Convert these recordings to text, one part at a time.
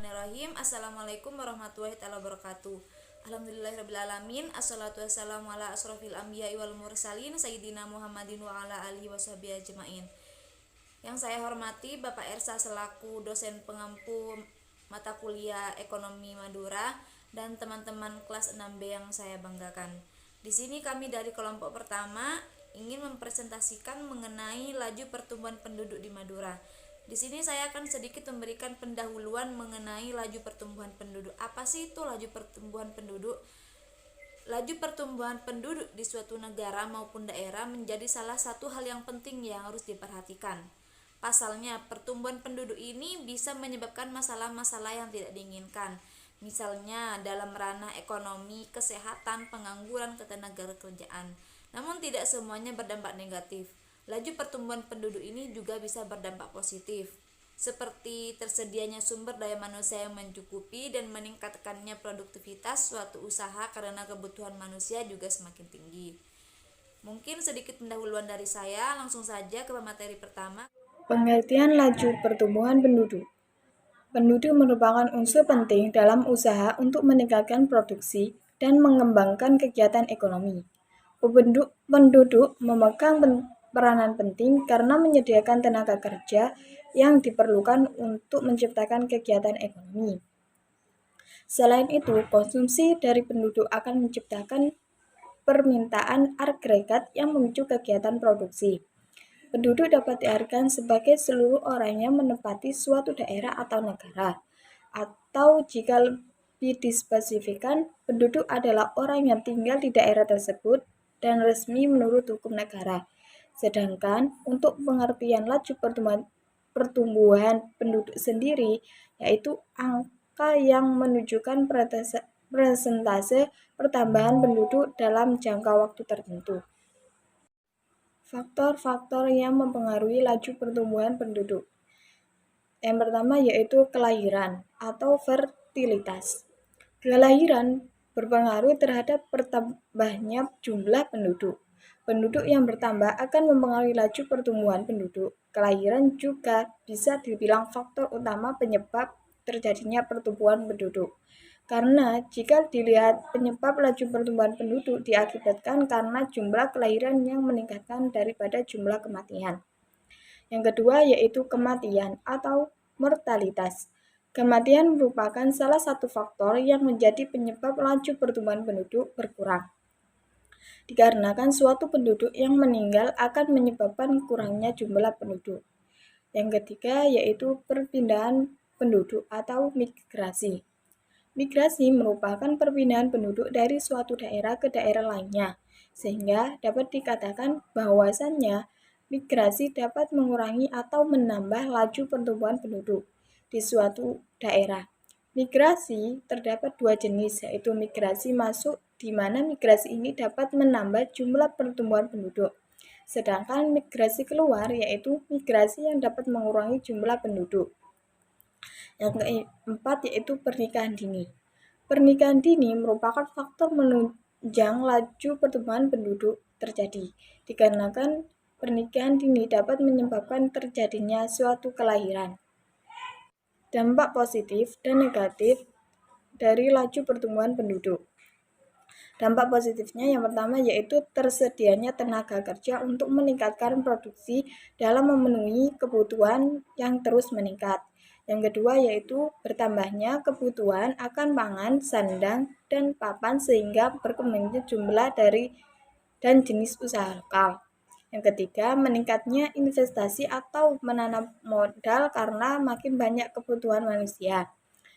Bismillahirrahmanirrahim. Assalamualaikum warahmatullahi wabarakatuh. Alhamdulillahirrabbilalamin. Assalatu wassalamu ala asrofil anbiya'i wal mursalin Sayyidina Muhammadin wa ala alihi washabihi ajma'in. Yang saya hormati Bapak Ersa selaku dosen pengampu mata kuliah Ekonomi Madura dan teman-teman kelas 6B yang saya banggakan. Di sini kami dari kelompok pertama ingin mempresentasikan mengenai laju pertumbuhan penduduk di Madura. Di sini saya akan sedikit memberikan pendahuluan mengenai laju pertumbuhan penduduk. Apa sih itu laju pertumbuhan penduduk? Laju pertumbuhan penduduk di suatu negara maupun daerah menjadi salah satu hal yang penting yang harus diperhatikan. Pasalnya, pertumbuhan penduduk ini bisa menyebabkan masalah-masalah yang tidak diinginkan. Misalnya dalam ranah ekonomi, kesehatan, pengangguran, ketenagakerjaan. Namun tidak semuanya berdampak negatif. Laju pertumbuhan penduduk ini juga bisa berdampak positif, seperti tersedianya sumber daya manusia yang mencukupi dan meningkatkannya produktivitas suatu usaha karena kebutuhan manusia juga semakin tinggi. Mungkin sedikit pendahuluan dari saya, langsung saja ke materi pertama. Pengertian laju pertumbuhan penduduk. Penduduk merupakan unsur penting dalam usaha untuk meningkatkan produksi dan mengembangkan kegiatan ekonomi. Penduduk memegang peranan penting karena menyediakan tenaga kerja yang diperlukan untuk menciptakan kegiatan ekonomi. Selain itu, konsumsi dari penduduk akan menciptakan permintaan agregat yang memicu kegiatan produksi. Penduduk dapat diartikan sebagai seluruh orang yang menempati suatu daerah atau negara. Atau jika lebih dispesifikan, penduduk adalah orang yang tinggal di daerah tersebut dan resmi menurut hukum negara. Sedangkan untuk pengertian laju pertumbuhan penduduk sendiri, yaitu angka yang menunjukkan persentase pertambahan penduduk dalam jangka waktu tertentu. Faktor-faktor yang mempengaruhi laju pertumbuhan penduduk. Yang pertama yaitu kelahiran atau fertilitas. Kelahiran berpengaruh terhadap bertambahnya jumlah penduduk. Penduduk yang bertambah akan mempengaruhi laju pertumbuhan penduduk. Kelahiran juga bisa dibilang faktor utama penyebab terjadinya pertumbuhan penduduk. Karena jika dilihat penyebab laju pertumbuhan penduduk diakibatkan karena jumlah kelahiran yang meningkatkan daripada jumlah kematian. Yang kedua yaitu kematian atau mortalitas. Kematian merupakan salah satu faktor yang menjadi penyebab laju pertumbuhan penduduk berkurang. Dikarenakan suatu penduduk yang meninggal akan menyebabkan kurangnya jumlah penduduk. Yang ketiga yaitu perpindahan penduduk atau migrasi. Migrasi merupakan perpindahan penduduk dari suatu daerah ke daerah lainnya, sehingga dapat dikatakan bahwasannya migrasi dapat mengurangi atau menambah laju pertumbuhan penduduk di suatu daerah. Migrasi terdapat dua jenis, yaitu migrasi masuk, di mana migrasi ini dapat menambah jumlah pertumbuhan penduduk. Sedangkan migrasi keluar, yaitu migrasi yang dapat mengurangi jumlah penduduk. Yang keempat yaitu pernikahan dini. Pernikahan dini merupakan faktor menunjang laju pertumbuhan penduduk terjadi, dikarenakan pernikahan dini dapat menyebabkan terjadinya suatu kelahiran. Dampak positif dan negatif dari laju pertumbuhan penduduk. Dampak positifnya yang pertama yaitu tersedianya tenaga kerja untuk meningkatkan produksi dalam memenuhi kebutuhan yang terus meningkat. Yang kedua yaitu bertambahnya kebutuhan akan pangan, sandang, dan papan sehingga berkembangnya jumlah dari dan jenis usaha lokal. Yang ketiga, meningkatnya investasi atau menanam modal karena makin banyak kebutuhan manusia.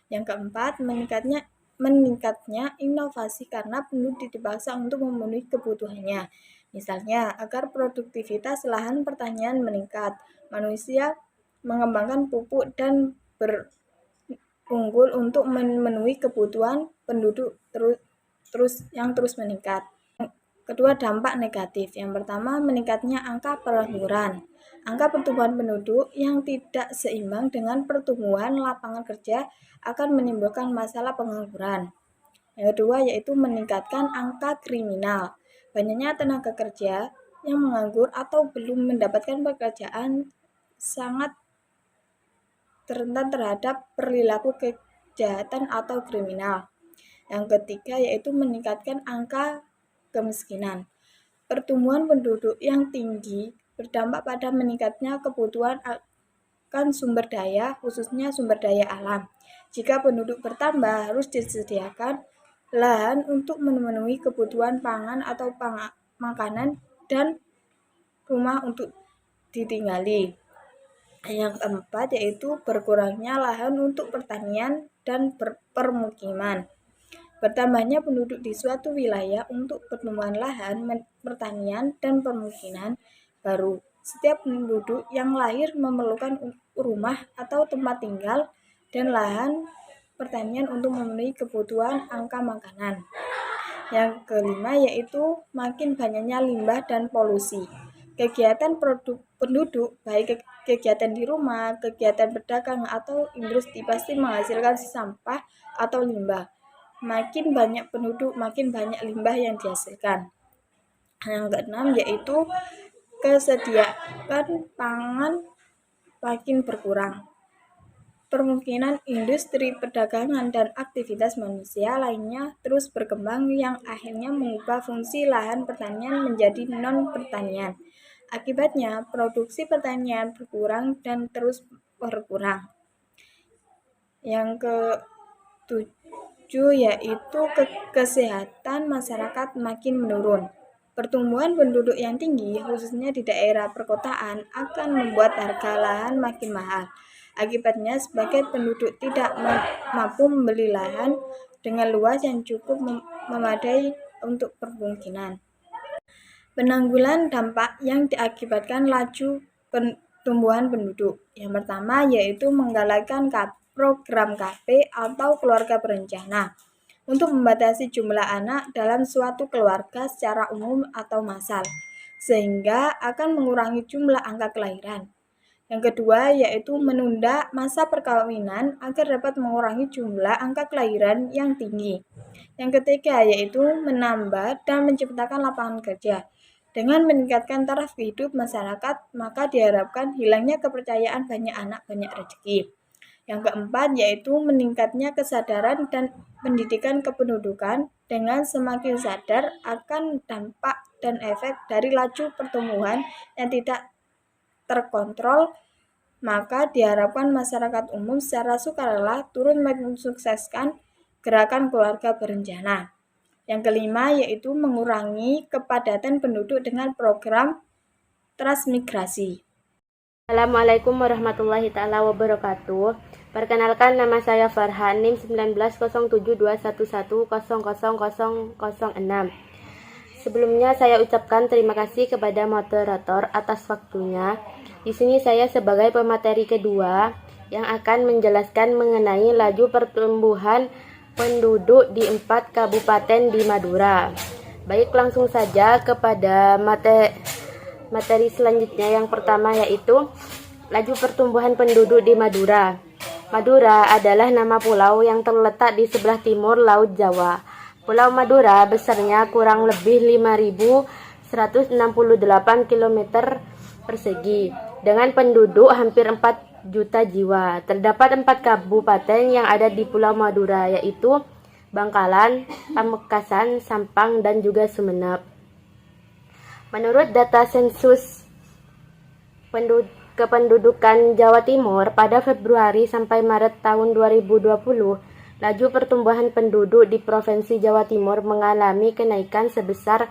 Yang keempat, meningkatnya inovasi karena penduduk dipaksa untuk memenuhi kebutuhannya. Misalnya, agar produktivitas lahan pertanian meningkat, manusia mengembangkan pupuk dan berunggul untuk memenuhi kebutuhan penduduk terus meningkat. Kedua, dampak negatif. Yang pertama, meningkatnya angka pengangguran. Angka pertumbuhan penduduk yang tidak seimbang dengan pertumbuhan lapangan kerja akan menimbulkan masalah pengangguran. Yang kedua yaitu meningkatkan angka kriminal. Banyaknya tenaga kerja yang menganggur atau belum mendapatkan pekerjaan sangat rentan terhadap perilaku kejahatan atau kriminal. Yang ketiga yaitu meningkatkan angka kemiskinan. Pertumbuhan penduduk yang tinggi berdampak pada meningkatnya kebutuhan akan sumber daya, khususnya sumber daya alam. Jika penduduk bertambah, harus disediakan lahan untuk memenuhi kebutuhan pangan atau makanan dan rumah untuk ditinggali. Yang keempat yaitu berkurangnya lahan untuk pertanian dan permukiman. Bertambahnya penduduk di suatu wilayah untuk pertumbuhan lahan, pertanian, dan permukiman baru. Setiap penduduk yang lahir memerlukan rumah atau tempat tinggal dan lahan pertanian untuk memenuhi kebutuhan angka makanan. Yang kelima yaitu makin banyaknya limbah dan polusi. Kegiatan penduduk, baik kegiatan di rumah, kegiatan berdagang, atau industri pasti menghasilkan sampah atau limbah. Makin banyak penduduk, makin banyak limbah yang dihasilkan. Yang keenam yaitu kesediaan pangan makin berkurang. Permungkinan industri perdagangan dan aktivitas manusia lainnya terus berkembang yang akhirnya mengubah fungsi lahan pertanian menjadi non-pertanian. Akibatnya, produksi pertanian berkurang dan terus berkurang. Yang ketujuh yaitu kesehatan masyarakat makin menurun. Pertumbuhan penduduk yang tinggi, khususnya di daerah perkotaan, akan membuat harga lahan makin mahal. Akibatnya, sebagai penduduk tidak mampu membeli lahan dengan luas yang cukup memadai untuk permukiman. Penanggulan dampak yang diakibatkan laju pertumbuhan penduduk. Yang pertama yaitu menggalakkan program KP atau keluarga berencana untuk membatasi jumlah anak dalam suatu keluarga secara umum atau massal, sehingga akan mengurangi jumlah angka kelahiran. Yang kedua yaitu menunda masa perkawinan agar dapat mengurangi jumlah angka kelahiran yang tinggi. Yang ketiga yaitu menambah dan menciptakan lapangan kerja. Dengan meningkatkan taraf hidup masyarakat, maka diharapkan hilangnya kepercayaan banyak anak banyak rezeki. Yang keempat yaitu meningkatnya kesadaran dan pendidikan kependudukan dengan semakin sadar akan dampak dan efek dari laju pertumbuhan yang tidak terkontrol, maka diharapkan masyarakat umum secara sukarela turun mensukseskan gerakan keluarga berencana. Yang kelima yaitu mengurangi kepadatan penduduk dengan program transmigrasi. Assalamualaikum warahmatullahi taala wabarakatuh. Perkenalkan, nama saya Farhan, NIM 19072111000006. Sebelumnya saya ucapkan terima kasih kepada moderator atas waktunya. Di sini saya sebagai pemateri kedua yang akan menjelaskan mengenai laju pertumbuhan penduduk di 4 kabupaten di Madura. Baik, langsung saja kepada materi selanjutnya. Yang pertama yaitu laju pertumbuhan penduduk di Madura. Madura adalah nama pulau yang terletak di sebelah timur Laut Jawa. Pulau Madura besarnya kurang lebih 5.168 km persegi dengan penduduk hampir 4 juta jiwa. Terdapat 4 kabupaten yang ada di Pulau Madura yaitu Bangkalan, Pamekasan, Sampang, dan juga Sumeneb. Menurut data sensus kependudukan Jawa Timur pada Februari sampai Maret tahun 2020, laju pertumbuhan penduduk di Provinsi Jawa Timur mengalami kenaikan sebesar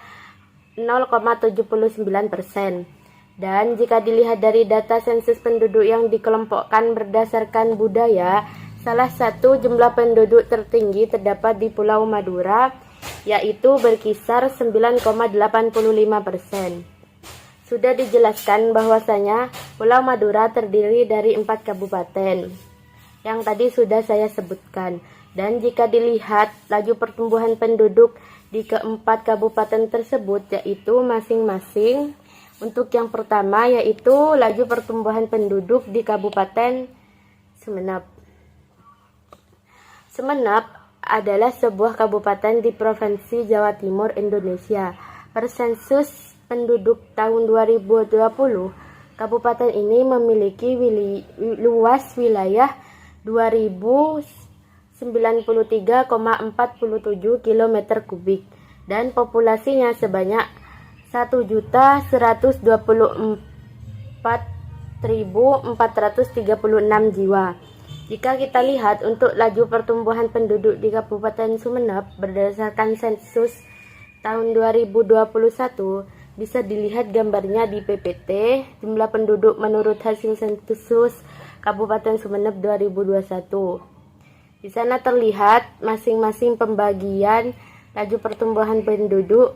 0,79%. Dan jika dilihat dari data sensus penduduk yang dikelompokkan berdasarkan budaya, salah satu jumlah penduduk tertinggi terdapat di Pulau Madura, yaitu berkisar 9,85%. Sudah dijelaskan bahwasanya Pulau Madura terdiri dari 4 kabupaten yang tadi sudah saya sebutkan. Dan jika dilihat laju pertumbuhan penduduk di keempat kabupaten tersebut, yaitu masing-masing, untuk yang pertama yaitu laju pertumbuhan penduduk di Kabupaten Sumeneb. Sumeneb adalah sebuah kabupaten di Provinsi Jawa Timur, Indonesia. Per sensus penduduk tahun 2020, kabupaten ini memiliki luas wilayah 2.900 93,47 km kubik dan populasinya sebanyak 1.124.436 jiwa. Jika kita lihat untuk laju pertumbuhan penduduk di Kabupaten Sumeneb berdasarkan sensus tahun 2021, bisa dilihat gambarnya di PPT, jumlah penduduk menurut hasil sensus Kabupaten Sumeneb 2021. Di sana terlihat masing-masing pembagian laju pertumbuhan penduduk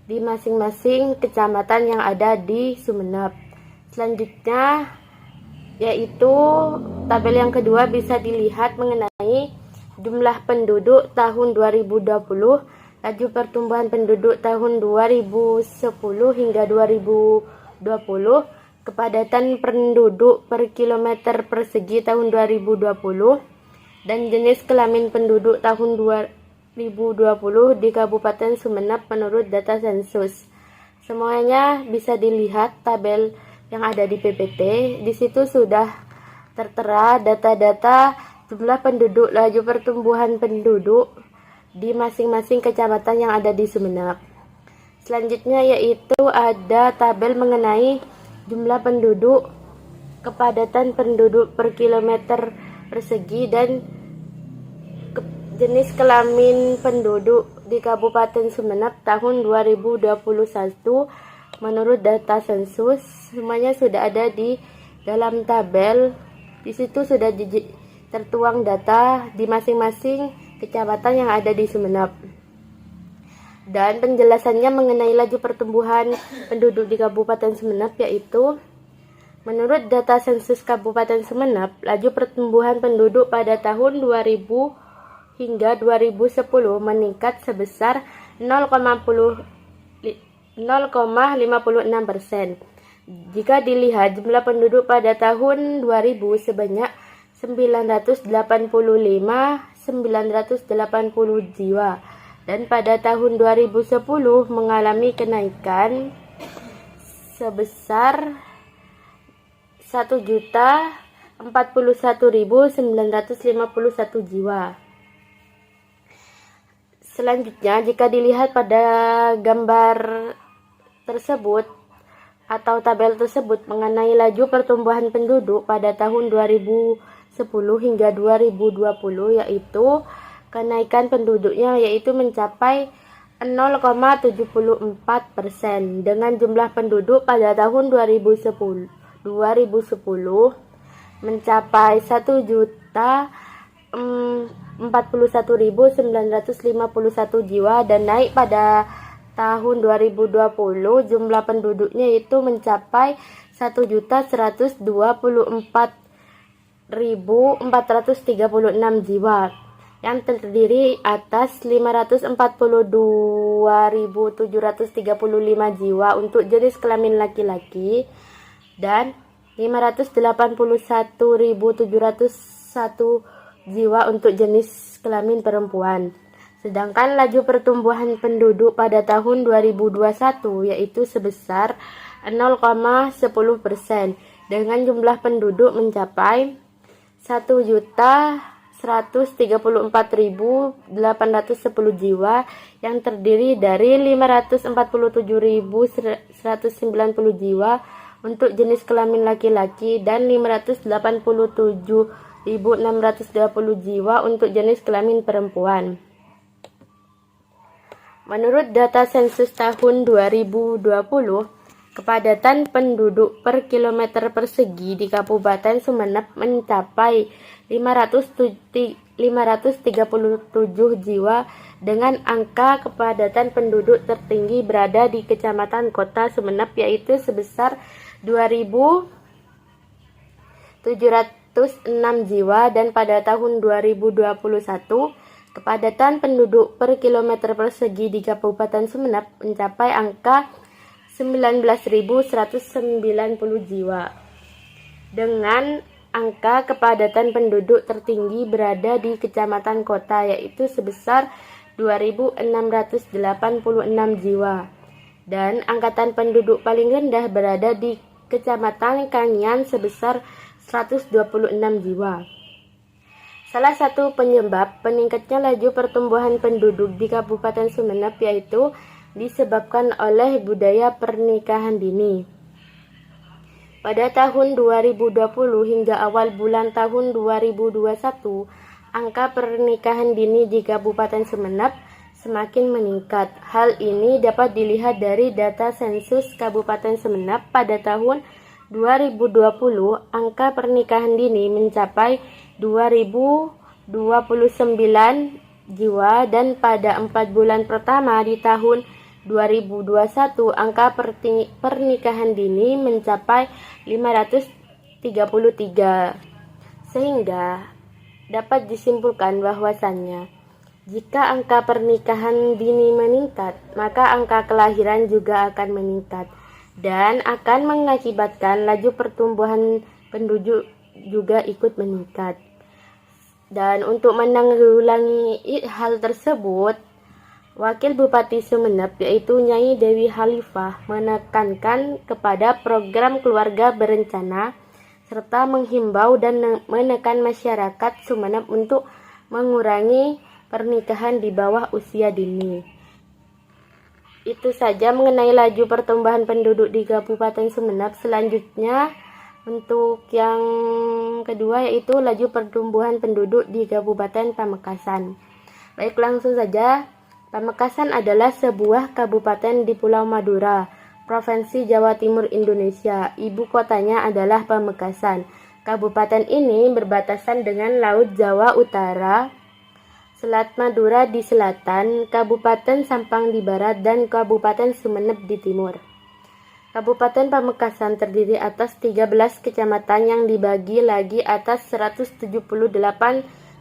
di masing-masing kecamatan yang ada di Sumeneb. Selanjutnya yaitu tabel yang kedua bisa dilihat mengenai jumlah penduduk tahun 2020, laju pertumbuhan penduduk tahun 2010 hingga 2020, kepadatan penduduk per kilometer persegi tahun 2020, dan jenis kelamin penduduk tahun 2020 di Kabupaten Sumeneb menurut data sensus. Semuanya bisa dilihat tabel yang ada di PPT. Di situ sudah tertera data-data jumlah penduduk, laju pertumbuhan penduduk di masing-masing kecamatan yang ada di Sumeneb. Selanjutnya yaitu ada tabel mengenai jumlah penduduk, kepadatan penduduk per kilometer persegi, dan jenis kelamin penduduk di Kabupaten Sumeneb tahun 2021 menurut data sensus. Semuanya sudah ada di dalam tabel. Di situ sudah tertuang data di masing-masing kecamatan yang ada di Sumeneb. Dan penjelasannya mengenai laju pertumbuhan penduduk di Kabupaten Sumeneb yaitu menurut data sensus Kabupaten Sumeneb, laju pertumbuhan penduduk pada tahun 2000 hingga 2010 meningkat sebesar 0,56%. Jika dilihat jumlah penduduk pada tahun 2000 sebanyak 985.980 jiwa, dan pada tahun 2010 mengalami kenaikan sebesar 1.041.951 jiwa. Selanjutnya, jika dilihat pada gambar tersebut atau tabel tersebut mengenai laju pertumbuhan penduduk pada tahun 2010 hingga 2020, yaitu kenaikan penduduknya yaitu mencapai 0,74% dengan jumlah penduduk pada tahun 2010 mencapai 1.041.951 jiwa, dan naik pada tahun 2020 jumlah penduduknya itu mencapai 1.124.436 jiwa yang terdiri atas 542.735 jiwa untuk jenis kelamin laki-laki dan 581.701 jiwa untuk jenis kelamin perempuan. Sedangkan laju pertumbuhan penduduk pada tahun 2021 yaitu sebesar 0,10% dengan jumlah penduduk mencapai 1.134.810 jiwa yang terdiri dari 547.190 jiwa untuk jenis kelamin laki-laki dan 587.620 jiwa untuk jenis kelamin perempuan. Menurut data sensus tahun 2020, kepadatan penduduk per kilometer persegi di Kabupaten Sumeneb mencapai 537 jiwa dengan angka kepadatan penduduk tertinggi berada di Kecamatan Kota Sumeneb yaitu sebesar 2.706 jiwa, dan pada tahun 2021 kepadatan penduduk per kilometer persegi di Kabupaten Sumeneb mencapai angka 19.190 jiwa. Dengan angka kepadatan penduduk tertinggi berada di Kecamatan Kota yaitu sebesar 2.686 jiwa. Dan angkatan penduduk paling rendah berada di Kecamatan Kangian sebesar 126 jiwa. Salah satu penyebab peningkatnya laju pertumbuhan penduduk di Kabupaten Sumeneb yaitu disebabkan oleh budaya pernikahan dini. Pada tahun 2020 hingga awal bulan tahun 2021, angka pernikahan dini di Kabupaten Sumeneb semakin meningkat. Hal ini dapat dilihat dari data sensus Kabupaten Sumeneb pada tahun 2020, angka pernikahan dini mencapai 2029 jiwa dan pada 4 bulan pertama di tahun 2021 angka pernikahan dini mencapai 533. Sehingga dapat disimpulkan bahwasannya jika angka pernikahan dini meningkat, maka angka kelahiran juga akan meningkat dan akan mengakibatkan laju pertumbuhan penduduk juga ikut meningkat. Dan untuk menanggulangi hal tersebut, Wakil Bupati Sumeneb yaitu Nyai Dewi Khalifah menekankan kepada program keluarga berencana serta menghimbau dan menekan masyarakat Sumeneb untuk mengurangi pernikahan di bawah usia dini. Itu saja mengenai laju pertumbuhan penduduk di Kabupaten Sumeneb. Selanjutnya untuk yang kedua yaitu laju pertumbuhan penduduk di Kabupaten Pamekasan. Baik, langsung saja. Pamekasan adalah sebuah kabupaten di Pulau Madura, Provinsi Jawa Timur, Indonesia. Ibu kotanya adalah Pamekasan. Kabupaten ini berbatasan dengan Laut Jawa Utara, Selat Madura di selatan, Kabupaten Sampang di barat, dan Kabupaten Sumeneb di timur. Kabupaten Pamekasan terdiri atas 13 kecamatan yang dibagi lagi atas 178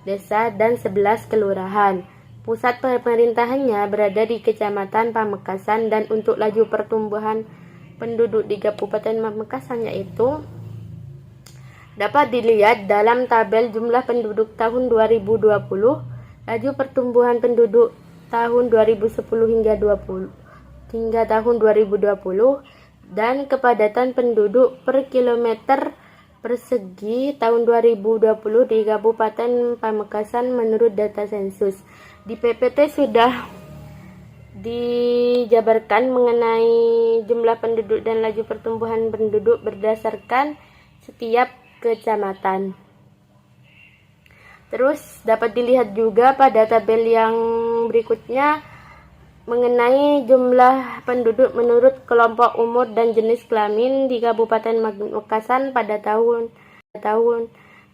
desa dan 11 kelurahan. Pusat pemerintahannya berada di Kecamatan Pamekasan dan untuk laju pertumbuhan penduduk di Kabupaten Pamekasan yaitu dapat dilihat dalam tabel jumlah penduduk tahun 2020, laju pertumbuhan penduduk tahun 2010 hingga tahun 2020 dan kepadatan penduduk per kilometer persegi tahun 2020 di Kabupaten Pamekasan menurut data sensus. Di PPT sudah dijabarkan mengenai jumlah penduduk dan laju pertumbuhan penduduk berdasarkan setiap kecamatan. Terus dapat dilihat juga pada tabel yang berikutnya mengenai jumlah penduduk menurut kelompok umur dan jenis kelamin di Kabupaten Pamekasan pada tahun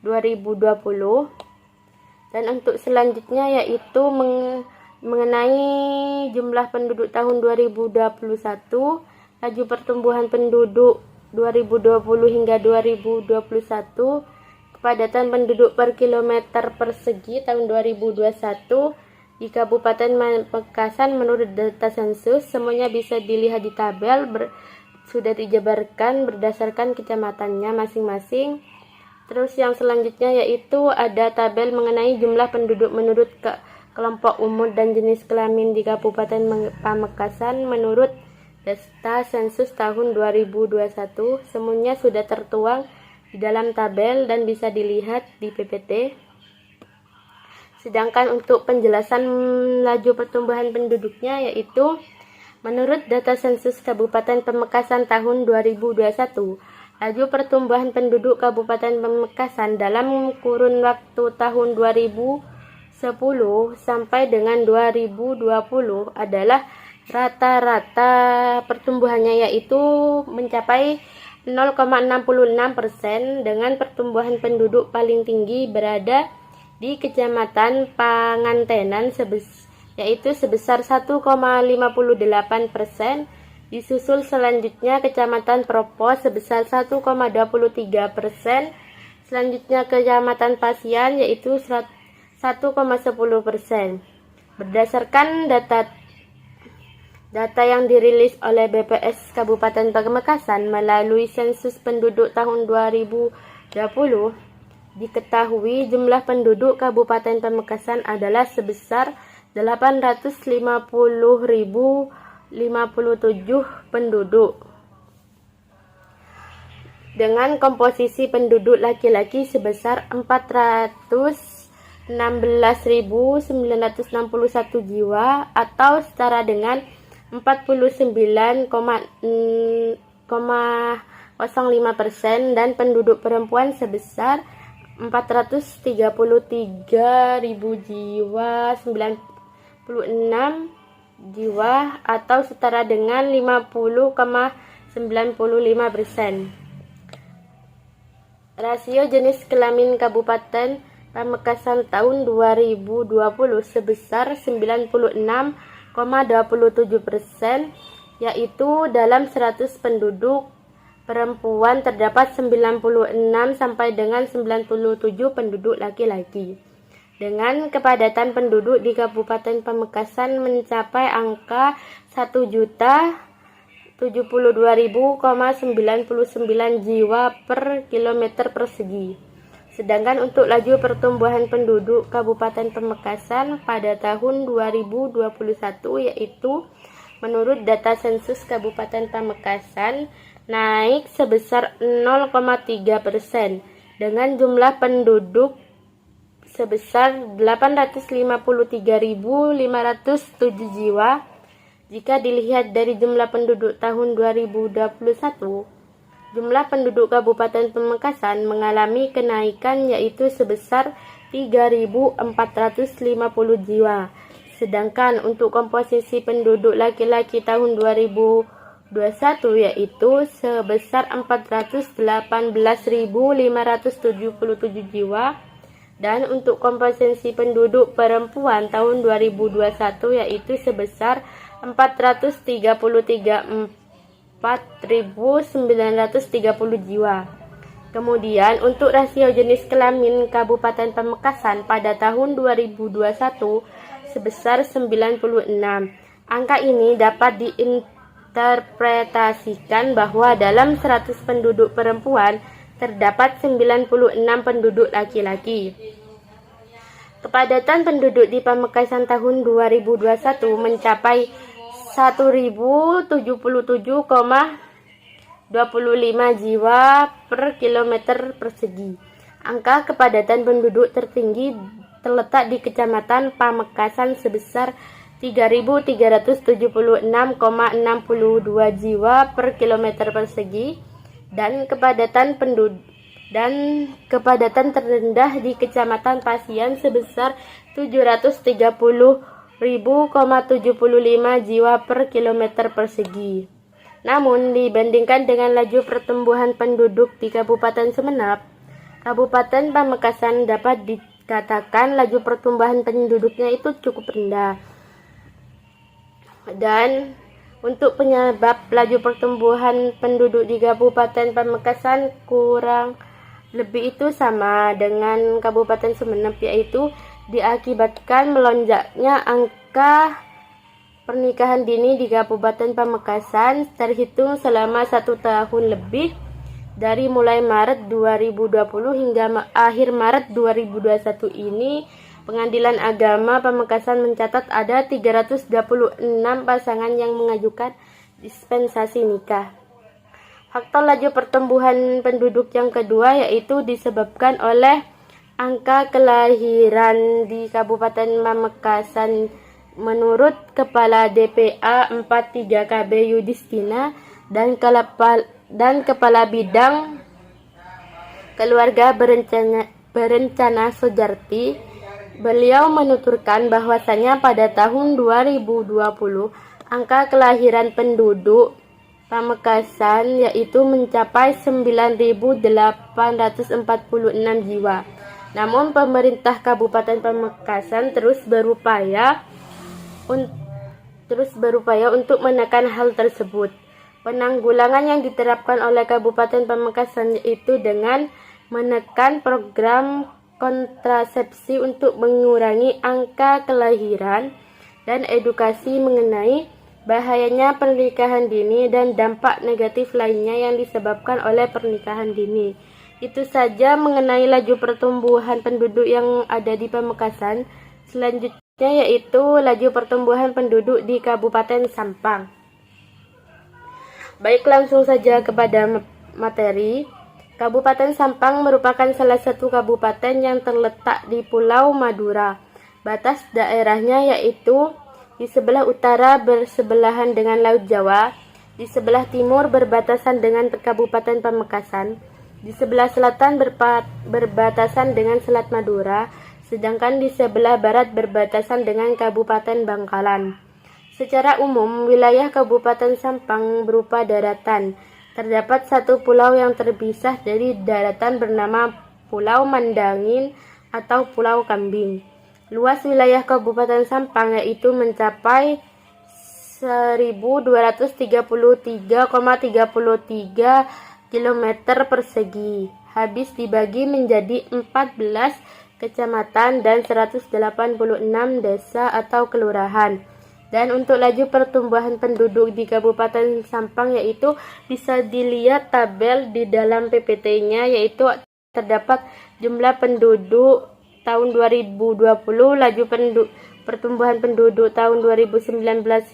2020. Dan untuk selanjutnya yaitu mengenai jumlah penduduk tahun 2021, laju pertumbuhan penduduk 2020 hingga 2021, kepadatan penduduk per kilometer persegi tahun 2021 di Kabupaten Pamekasan menurut data sensus. Semuanya bisa dilihat di tabel, sudah dijabarkan berdasarkan kecamatannya masing-masing. Terus yang selanjutnya yaitu ada tabel mengenai jumlah penduduk menurut kelompok umur dan jenis kelamin di Kabupaten Pamekasan menurut data sensus tahun 2021. Semuanya sudah tertuang di dalam tabel dan bisa dilihat di PPT. Sedangkan untuk penjelasan laju pertumbuhan penduduknya yaitu menurut data sensus Kabupaten Pamekasan tahun 2021, laju pertumbuhan penduduk Kabupaten Pamekasan dalam kurun waktu tahun 2010 sampai dengan 2020 adalah rata-rata pertumbuhannya yaitu mencapai 0,66% dengan pertumbuhan penduduk paling tinggi berada di Kecamatan Pangantenan yaitu sebesar 1,58%. Disusul selanjutnya Kecamatan Propo sebesar 1,23%. Selanjutnya Kecamatan Pasian yaitu 1,10%. Berdasarkan data yang dirilis oleh BPS Kabupaten Pamekasan melalui sensus penduduk tahun 2020, diketahui jumlah penduduk Kabupaten Pamekasan adalah sebesar 850.057 penduduk dengan komposisi penduduk laki-laki sebesar 400 16.961 jiwa atau setara dengan 49,05%, dan penduduk perempuan sebesar 433.000 jiwa 96 jiwa atau setara dengan 50,95%. Rasio jenis kelamin Kabupaten Pamekasan tahun 2020 sebesar 96,27%, yaitu dalam 100 penduduk perempuan terdapat 96 sampai dengan 97 penduduk laki-laki. Dengan kepadatan penduduk di Kabupaten Pamekasan mencapai angka 1.072.099 jiwa per kilometer persegi. Sedangkan untuk laju pertumbuhan penduduk Kabupaten Pamekasan pada tahun 2021 yaitu menurut data sensus Kabupaten Pamekasan naik sebesar 0,3% dengan jumlah penduduk sebesar 853.507 jiwa. Jika dilihat dari jumlah penduduk tahun 2021, jumlah penduduk Kabupaten Pamekasan mengalami kenaikan yaitu sebesar 3.450 jiwa. Sedangkan untuk komposisi penduduk laki-laki tahun 2021 yaitu sebesar 418.577 jiwa. Dan untuk komposisi penduduk perempuan tahun 2021 yaitu sebesar 433.4.930 jiwa. Kemudian untuk rasio jenis kelamin Kabupaten Pamekasan pada tahun 2021 sebesar 96. Angka ini dapat diinterpretasikan bahwa dalam 100 penduduk perempuan terdapat 96 penduduk laki-laki. Kepadatan penduduk di Pamekasan tahun 2021 mencapai 1.077,25 jiwa per kilometer persegi. Angka kepadatan penduduk tertinggi terletak di Kecamatan Pamekasan sebesar 3.376,62 jiwa per kilometer persegi. Dan kepadatan terendah di Kecamatan Pasian sebesar 730.075 jiwa per kilometer persegi. Namun dibandingkan dengan laju pertumbuhan penduduk di Kabupaten Sumeneb, Kabupaten Pamekasan dapat dikatakan laju pertumbuhan penduduknya itu cukup rendah. Dan untuk penyebab laju pertumbuhan penduduk di Kabupaten Pamekasan kurang lebih itu sama dengan Kabupaten Sumeneb, yaitu diakibatkan melonjaknya angka pernikahan dini di Kabupaten Pamekasan terhitung selama 1 tahun lebih dari mulai Maret 2020 hingga akhir Maret 2021 ini. Pengadilan Agama Pamekasan mencatat ada 326 pasangan yang mengajukan dispensasi nikah. Faktor laju pertumbuhan penduduk yang kedua yaitu disebabkan oleh angka kelahiran di Kabupaten Pamekasan. Menurut Kepala DPA 43 KB Yudhistina dan Kepala Bidang Keluarga Berencana Soejarti, beliau menuturkan bahwasanya pada tahun 2020 angka kelahiran penduduk Pamekasan yaitu mencapai 9.846 jiwa. Namun pemerintah Kabupaten Pamekasan terus berupaya untuk menekan hal tersebut. Penanggulangan yang diterapkan oleh Kabupaten Pamekasan yaitu dengan menekan program kontrasepsi untuk mengurangi angka kelahiran dan edukasi mengenai bahayanya pernikahan dini dan dampak negatif lainnya yang disebabkan oleh pernikahan dini. Itu saja mengenai laju pertumbuhan penduduk yang ada di Pamekasan. Selanjutnya yaitu laju pertumbuhan penduduk di Kabupaten Sampang. Baik, langsung saja kepada materi. Kabupaten Sampang merupakan salah satu kabupaten yang terletak di Pulau Madura. Batas daerahnya yaitu di sebelah utara bersebelahan dengan Laut Jawa, di sebelah timur berbatasan dengan Kabupaten Pamekasan, di sebelah selatan berbatasan dengan Selat Madura, sedangkan di sebelah barat berbatasan dengan Kabupaten Bangkalan. Secara umum, wilayah Kabupaten Sampang berupa daratan. Terdapat satu pulau yang terpisah dari daratan bernama Pulau Mandangin atau Pulau Kambing. Luas wilayah Kabupaten Sampang yaitu mencapai 1233,33 km persegi. Habis dibagi menjadi 14 kecamatan dan 186 desa atau kelurahan. Dan untuk laju pertumbuhan penduduk di Kabupaten Sampang yaitu bisa dilihat tabel di dalam PPT-nya, yaitu terdapat jumlah penduduk tahun 2020, laju pertumbuhan penduduk tahun 2019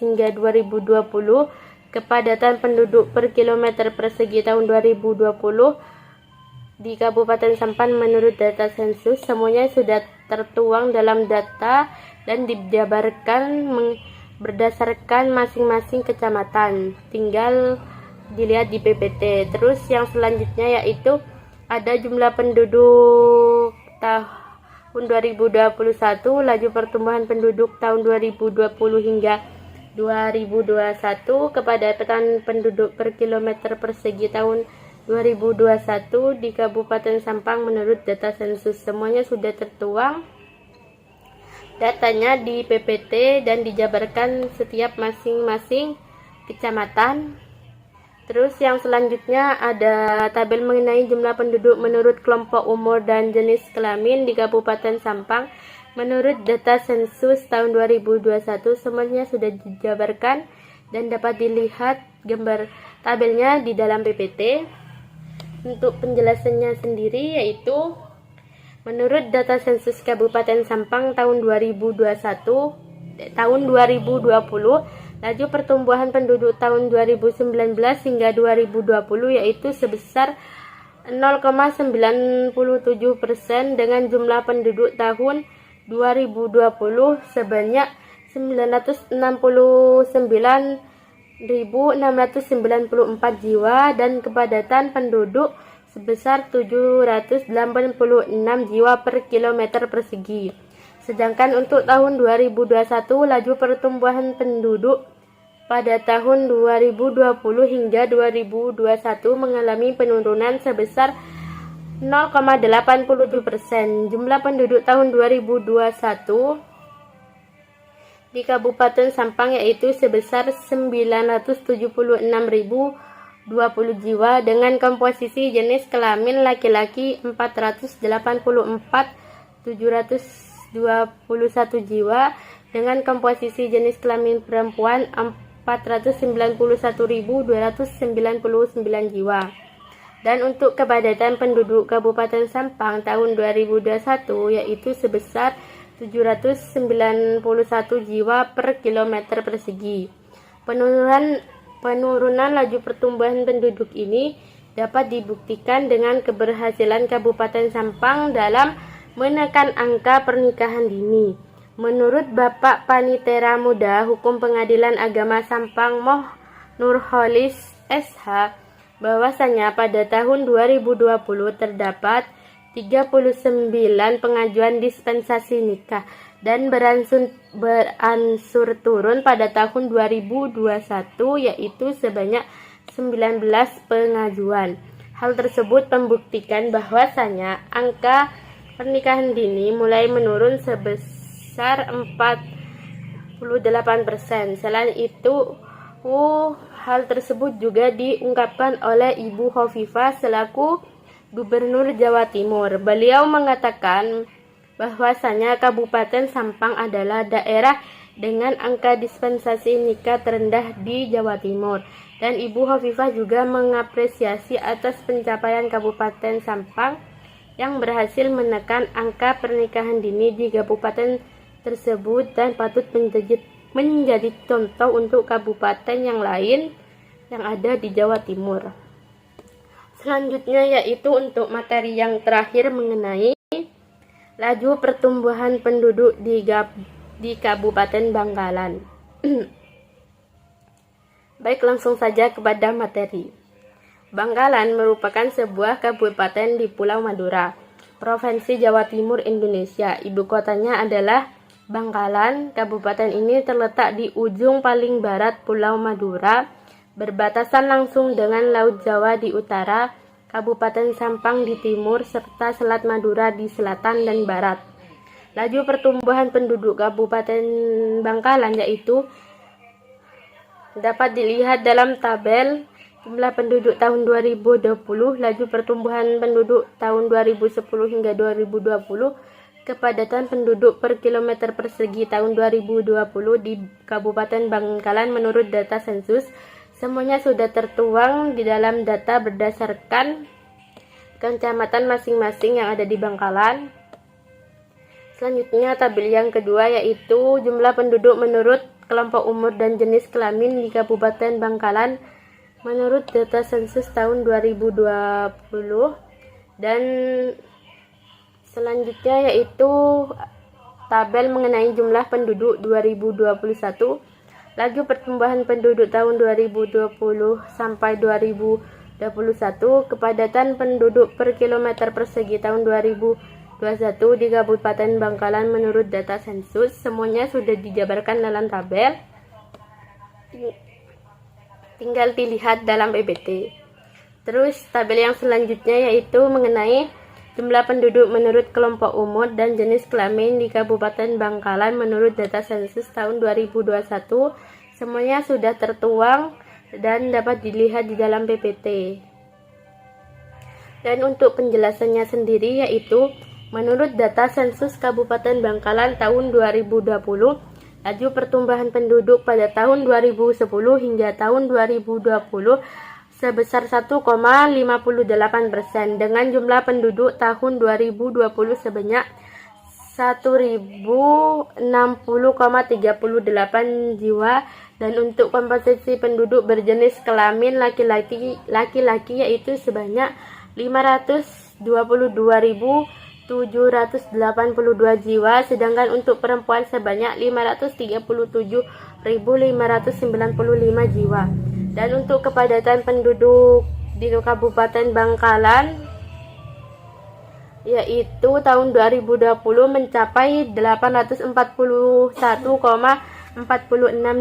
hingga 2020, kepadatan penduduk per kilometer persegi tahun 2020 di Kabupaten Sampang menurut data sensus. Semuanya sudah tertuang dalam data dan dijabarkan berdasarkan masing-masing kecamatan, tinggal dilihat di PPT. Terus yang selanjutnya yaitu ada jumlah penduduk tahun 2021, laju pertumbuhan penduduk tahun 2020 hingga 2021, kepadatan penduduk per kilometer persegi tahun 2021 di Kabupaten Sampang menurut data sensus. Semuanya sudah tertuang datanya di PPT dan dijabarkan setiap masing-masing kecamatan. Terus yang selanjutnya ada tabel mengenai jumlah penduduk menurut kelompok umur dan jenis kelamin di Kabupaten Sampang menurut data sensus tahun 2021. Semuanya sudah dijabarkan dan dapat dilihat gambar tabelnya di dalam PPT. Untuk penjelasannya sendiri yaitu menurut data sensus Kabupaten Sampang tahun 2020, laju pertumbuhan penduduk tahun 2019 hingga 2020 yaitu sebesar 0,97% dengan jumlah penduduk tahun 2020 sebanyak 969.694 jiwa dan kepadatan penduduk sebesar 786 jiwa per kilometer persegi. Sedangkan untuk tahun 2021, laju pertumbuhan penduduk pada tahun 2020 hingga 2021 mengalami penurunan sebesar 0,87%. Jumlah penduduk tahun 2021 di Kabupaten Sampang yaitu sebesar 976.020 jiwa dengan komposisi jenis kelamin laki-laki 484.721 jiwa dengan komposisi jenis kelamin perempuan 491.299 jiwa. Dan untuk kepadatan penduduk Kabupaten Sampang tahun 2021 yaitu sebesar 791 jiwa per kilometer persegi. Penurunan laju pertumbuhan penduduk ini dapat dibuktikan dengan keberhasilan Kabupaten Sampang dalam menekan angka pernikahan dini. Menurut Bapak Panitera Muda Hukum Pengadilan Agama Sampang Moh Nurholis SH, bahwasanya pada tahun 2020 terdapat 39 pengajuan dispensasi nikah dan beransur turun pada tahun 2021 yaitu sebanyak 19 pengajuan. Hal tersebut membuktikan bahwasanya angka pernikahan dini mulai menurun sebesar 48%. Selain itu, hal tersebut juga diungkapkan oleh Ibu Hovifah selaku Gubernur Jawa Timur. Beliau mengatakan bahwasanya Kabupaten Sampang adalah daerah dengan angka dispensasi nikah terendah di Jawa Timur. Dan Ibu Hovifah juga mengapresiasi atas pencapaian Kabupaten Sampang yang berhasil menekan angka pernikahan dini di kabupaten tersebut dan patut menjadi contoh untuk kabupaten yang lain yang ada di Jawa Timur. Selanjutnya yaitu untuk materi yang terakhir mengenai laju pertumbuhan penduduk di Kabupaten Bangkalan. Baik, langsung saja kepada materi. Bangkalan merupakan sebuah kabupaten di Pulau Madura, Provinsi Jawa Timur, Indonesia. Ibu kotanya adalah Bangkalan. Kabupaten ini terletak di ujung paling barat Pulau Madura, berbatasan langsung dengan Laut Jawa di utara, Kabupaten Sampang di timur, serta Selat Madura di selatan dan barat. Laju pertumbuhan penduduk Kabupaten Bangkalan yaitu dapat dilihat dalam tabel jumlah penduduk tahun 2020, laju pertumbuhan penduduk tahun 2010 hingga 2020, kepadatan penduduk per kilometer persegi tahun 2020 di Kabupaten Bangkalan menurut data sensus. Semuanya sudah tertuang di dalam data berdasarkan kecamatan masing-masing yang ada di Bangkalan. Selanjutnya tabel yang kedua yaitu jumlah penduduk menurut kelompok umur dan jenis kelamin di Kabupaten Bangkalan menurut data sensus tahun 2020. Dan selanjutnya yaitu tabel mengenai jumlah penduduk 2021, laju pertumbuhan penduduk tahun 2020 sampai 2021, kepadatan penduduk per kilometer persegi tahun 2021 di Kabupaten Bangkalan menurut data sensus. Semuanya sudah dijabarkan dalam tabel, tinggal dilihat dalam PPT. Terus tabel yang selanjutnya yaitu mengenai jumlah penduduk menurut kelompok umur dan jenis kelamin di Kabupaten Bangkalan menurut data sensus tahun 2021. Semuanya sudah tertuang dan dapat dilihat di dalam PPT. Dan untuk penjelasannya sendiri yaitu menurut data sensus Kabupaten Bangkalan tahun 2020, laju pertumbuhan penduduk pada tahun 2010 hingga tahun 2020 sebesar 1,58% dengan jumlah penduduk tahun 2020 sebanyak 1060,38 jiwa, dan untuk komposisi penduduk berjenis kelamin laki-laki yaitu sebanyak 522.782 jiwa, sedangkan untuk perempuan sebanyak 537.595 jiwa. Dan untuk kepadatan penduduk di Kabupaten Bangkalan yaitu tahun 2020 mencapai 841,46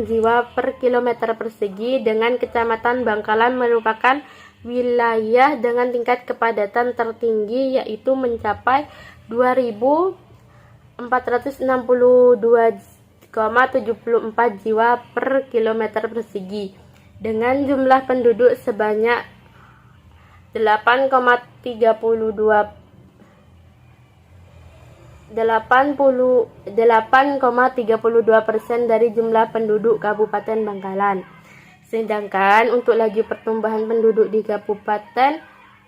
jiwa per kilometer persegi, dengan Kecamatan Bangkalan merupakan wilayah dengan tingkat kepadatan tertinggi yaitu mencapai 2.462,74 jiwa per kilometer persegi, dengan jumlah penduduk sebanyak 88,32% dari jumlah penduduk Kabupaten Bangkalan. Sedangkan untuk laju pertumbuhan penduduk di Kabupaten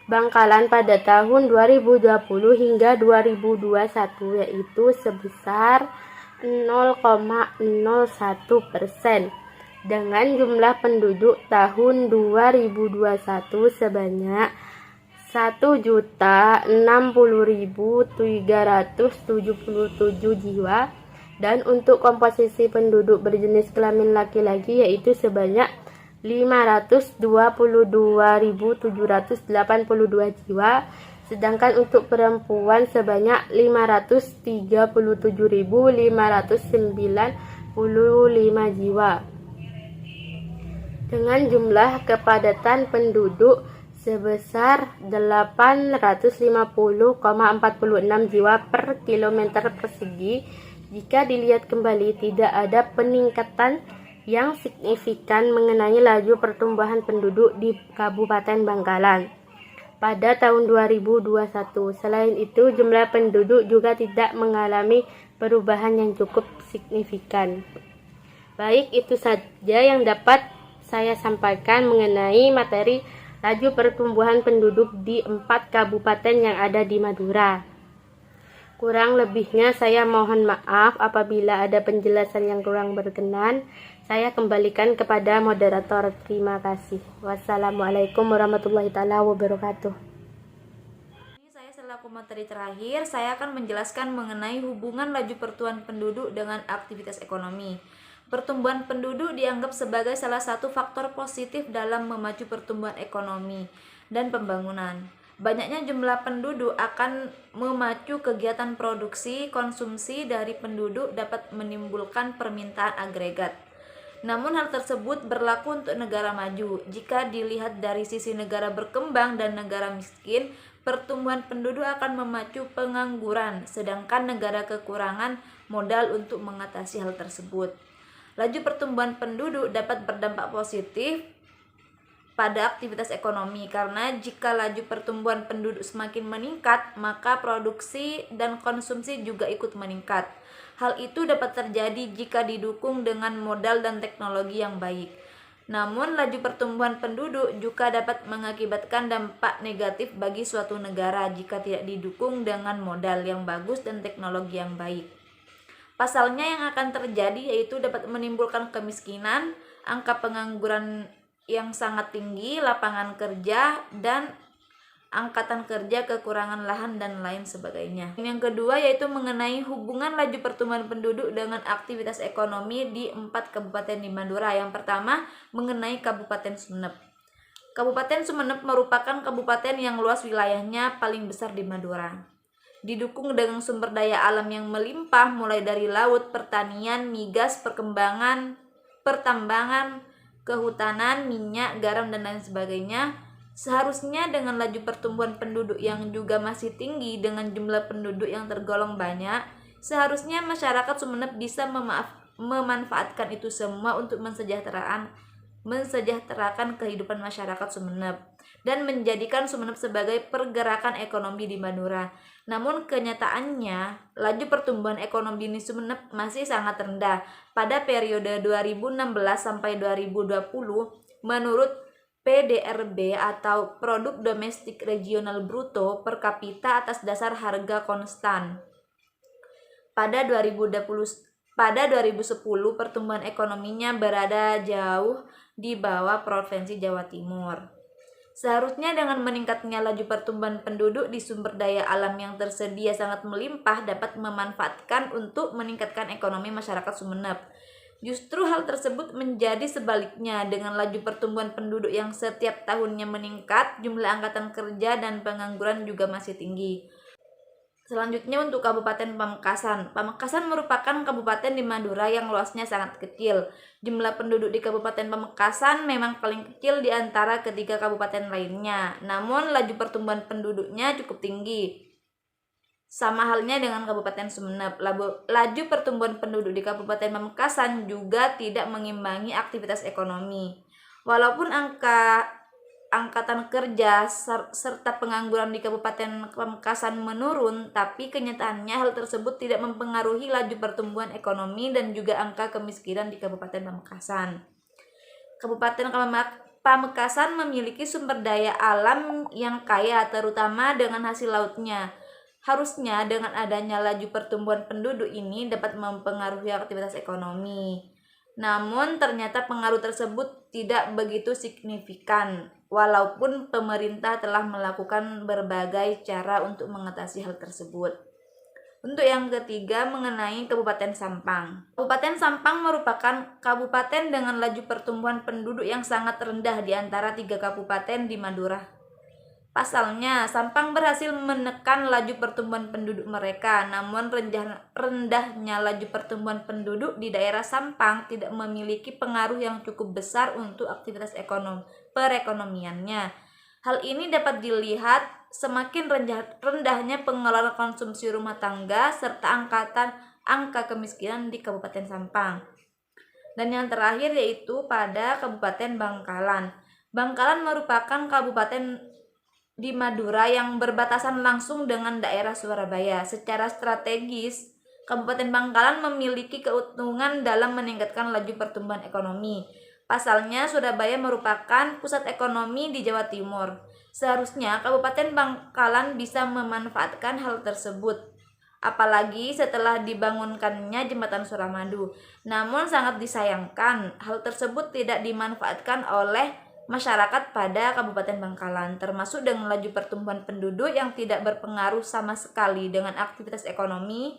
Bangkalan pada tahun 2020 hingga 2021 yaitu sebesar 0,01%, dengan jumlah penduduk tahun 2021 sebanyak 1.060.377 jiwa, dan untuk komposisi penduduk berjenis kelamin laki-laki yaitu sebanyak 522.782 jiwa, sedangkan untuk perempuan sebanyak 537.595 jiwa, dengan jumlah kepadatan penduduk sebesar 850,46 jiwa per kilometer persegi. Jika dilihat kembali, tidak ada peningkatan yang signifikan mengenai laju pertumbuhan penduduk di Kabupaten Bangkalan pada tahun 2021. Selain itu, jumlah penduduk juga tidak mengalami perubahan yang cukup signifikan. Baik, itu saja yang dapat saya sampaikan mengenai materi laju pertumbuhan penduduk di 4 kabupaten yang ada di Madura, Kurang lebihnya saya mohon maaf apabila ada penjelasan yang kurang berkenan. Saya kembalikan kepada moderator. Terima kasih. Wassalamualaikum warahmatullahi wabarakatuh. Ini saya selaku materi terakhir, saya akan menjelaskan mengenai hubungan laju pertumbuhan penduduk dengan aktivitas ekonomi. Pertumbuhan penduduk dianggap sebagai salah satu faktor positif dalam memacu pertumbuhan ekonomi dan pembangunan. Banyaknya jumlah penduduk akan memacu kegiatan produksi, konsumsi dari penduduk dapat menimbulkan permintaan agregat. Namun hal tersebut berlaku untuk negara maju. Jika dilihat dari sisi negara berkembang dan negara miskin, pertumbuhan penduduk akan memacu pengangguran, sedangkan negara kekurangan modal untuk mengatasi hal tersebut. Laju pertumbuhan penduduk dapat berdampak positif pada aktivitas ekonomi karena jika laju pertumbuhan penduduk semakin meningkat, maka produksi dan konsumsi juga ikut meningkat. Hal itu dapat terjadi jika didukung dengan modal dan teknologi yang baik. Namun, laju pertumbuhan penduduk juga dapat mengakibatkan dampak negatif bagi suatu negara jika tidak didukung dengan modal yang bagus dan teknologi yang baik. Pasalnya yang akan terjadi yaitu dapat menimbulkan kemiskinan, angka pengangguran yang sangat tinggi, lapangan kerja, dan angkatan kerja kekurangan lahan dan lain sebagainya. Yang kedua yaitu mengenai hubungan laju pertumbuhan penduduk dengan aktivitas ekonomi di 4 kabupaten di Madura. Yang pertama mengenai Kabupaten Sumeneb. Kabupaten Sumeneb merupakan kabupaten yang luas wilayahnya paling besar di Madura. Didukung dengan sumber daya alam yang melimpah mulai dari laut, pertanian, migas, pertambangan, kehutanan, minyak, garam, dan lain sebagainya. Seharusnya dengan laju pertumbuhan penduduk yang juga masih tinggi dengan jumlah penduduk yang tergolong banyak, seharusnya masyarakat Sumeneb bisa memanfaatkan itu semua untuk mensejahterakan kehidupan masyarakat Sumeneb dan menjadikan Sumeneb sebagai pergerakan ekonomi di Madura. Namun kenyataannya, laju pertumbuhan ekonomi di Sumeneb masih sangat rendah. Pada periode 2016 sampai 2020, menurut PDRB atau Produk Domestik Regional Bruto per kapita atas dasar harga konstan. Pada 2010 pertumbuhan ekonominya berada jauh di bawah Provinsi Jawa Timur. Seharusnya dengan meningkatnya laju pertumbuhan penduduk di sumber daya alam yang tersedia sangat melimpah dapat memanfaatkan untuk meningkatkan ekonomi masyarakat Sumeneb. Justru hal tersebut menjadi sebaliknya dengan laju pertumbuhan penduduk yang setiap tahunnya meningkat, jumlah angkatan kerja dan pengangguran juga masih tinggi. Selanjutnya untuk Kabupaten Pamekasan. Pamekasan merupakan kabupaten di Madura yang luasnya sangat kecil. Jumlah penduduk di Kabupaten Pamekasan memang paling kecil di antara ketiga kabupaten lainnya. Namun laju pertumbuhan penduduknya cukup tinggi. Sama halnya dengan Kabupaten Sumeneb. Laju pertumbuhan penduduk di Kabupaten Pamekasan juga tidak mengimbangi aktivitas ekonomi. Walaupun angkatan kerja serta pengangguran di Kabupaten Pamekasan menurun, tapi kenyataannya hal tersebut tidak mempengaruhi laju pertumbuhan ekonomi dan juga angka kemiskinan di Kabupaten Pamekasan. Kabupaten Pamekasan memiliki sumber daya alam yang kaya, terutama dengan hasil lautnya. Harusnya dengan adanya laju pertumbuhan penduduk ini dapat mempengaruhi aktivitas ekonomi. Namun ternyata pengaruh tersebut tidak begitu signifikan, walaupun pemerintah telah melakukan berbagai cara untuk mengatasi hal tersebut. Untuk yang ketiga mengenai Kabupaten Sampang. Kabupaten Sampang merupakan kabupaten dengan laju pertumbuhan penduduk yang sangat rendah di antara 3 kabupaten di Madura. Pasalnya, Sampang berhasil menekan laju pertumbuhan penduduk mereka, namun rendahnya laju pertumbuhan penduduk di daerah Sampang tidak memiliki pengaruh yang cukup besar untuk aktivitas perekonomiannya. Hal ini dapat dilihat semakin rendahnya pengelolaan konsumsi rumah tangga serta angka kemiskinan di Kabupaten Sampang. Dan yang terakhir yaitu pada Kabupaten Bangkalan. Bangkalan merupakan kabupaten di Madura yang berbatasan langsung dengan daerah Surabaya. Secara strategis, Kabupaten Bangkalan memiliki keuntungan dalam meningkatkan laju pertumbuhan ekonomi. Pasalnya, Surabaya merupakan pusat ekonomi di Jawa Timur. Seharusnya Kabupaten Bangkalan bisa memanfaatkan hal tersebut. apalagi setelah dibangunkannya jembatan Suramadu. Namun sangat disayangkan hal tersebut tidak dimanfaatkan oleh masyarakat pada Kabupaten Bangkalan, termasuk dengan laju pertumbuhan penduduk yang tidak berpengaruh sama sekali dengan aktivitas ekonomi.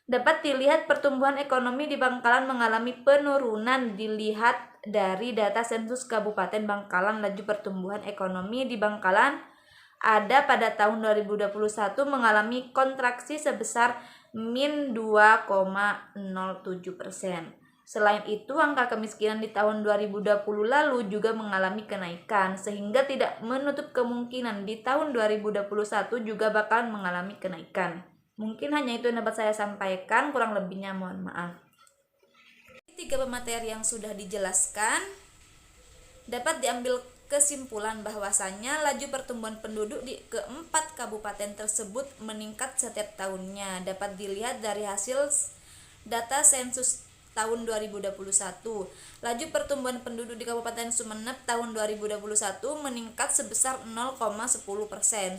Dapat dilihat pertumbuhan ekonomi di Bangkalan mengalami penurunan. Dilihat dari data sensus Kabupaten Bangkalan, laju pertumbuhan ekonomi di Bangkalan ada pada tahun 2021 mengalami kontraksi sebesar min 2,07%. Selain itu, angka kemiskinan di tahun 2020 lalu juga mengalami kenaikan, sehingga tidak menutup kemungkinan di tahun 2021 juga bakalan mengalami kenaikan. Mungkin hanya itu yang dapat saya sampaikan, kurang lebihnya mohon maaf. 3 pemateri yang sudah dijelaskan dapat diambil kesimpulan bahwasannya laju pertumbuhan penduduk di keempat kabupaten tersebut meningkat setiap tahunnya. Dapat dilihat dari hasil data sensus tahun 2021. Laju pertumbuhan penduduk di Kabupaten Sumeneb tahun 2021 meningkat sebesar 0,10%,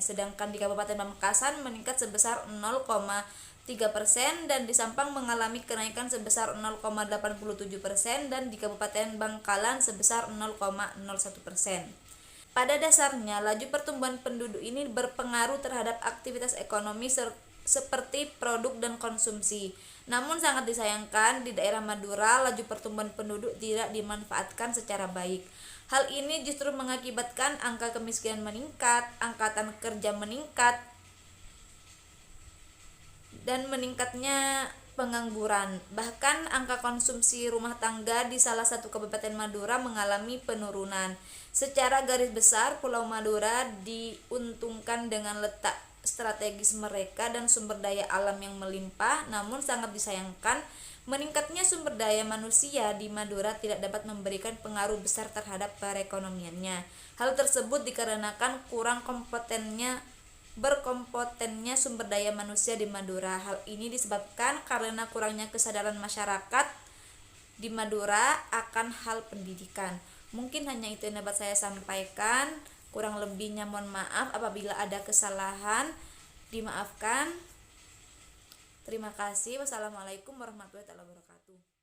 sedangkan di Kabupaten Pamekasan meningkat sebesar 0,3% dan di Sampang mengalami kenaikan sebesar 0,87% dan di Kabupaten Bangkalan sebesar 0,01%. Pada dasarnya, laju pertumbuhan penduduk ini berpengaruh terhadap aktivitas ekonomi seperti produk dan konsumsi. Namun sangat disayangkan di daerah Madura laju pertumbuhan penduduk tidak dimanfaatkan secara baik. Hal ini justru mengakibatkan angka kemiskinan meningkat, angkatan kerja meningkat, dan meningkatnya pengangguran. Bahkan angka konsumsi rumah tangga di salah satu kabupaten Madura mengalami penurunan. Secara garis besar, Pulau Madura diuntungkan dengan letak strategis mereka dan sumber daya alam yang melimpah, namun sangat disayangkan meningkatnya sumber daya manusia di Madura tidak dapat memberikan pengaruh besar terhadap perekonomiannya. Hal tersebut dikarenakan kurang berkompetennya sumber daya manusia di Madura. Hal ini disebabkan karena kurangnya kesadaran masyarakat di Madura akan hal pendidikan. Mungkin hanya itu yang dapat saya sampaikan. Kurang lebihnya mohon maaf, apabila ada kesalahan dimaafkan. Terima kasih. Wassalamualaikum warahmatullahi wabarakatuh.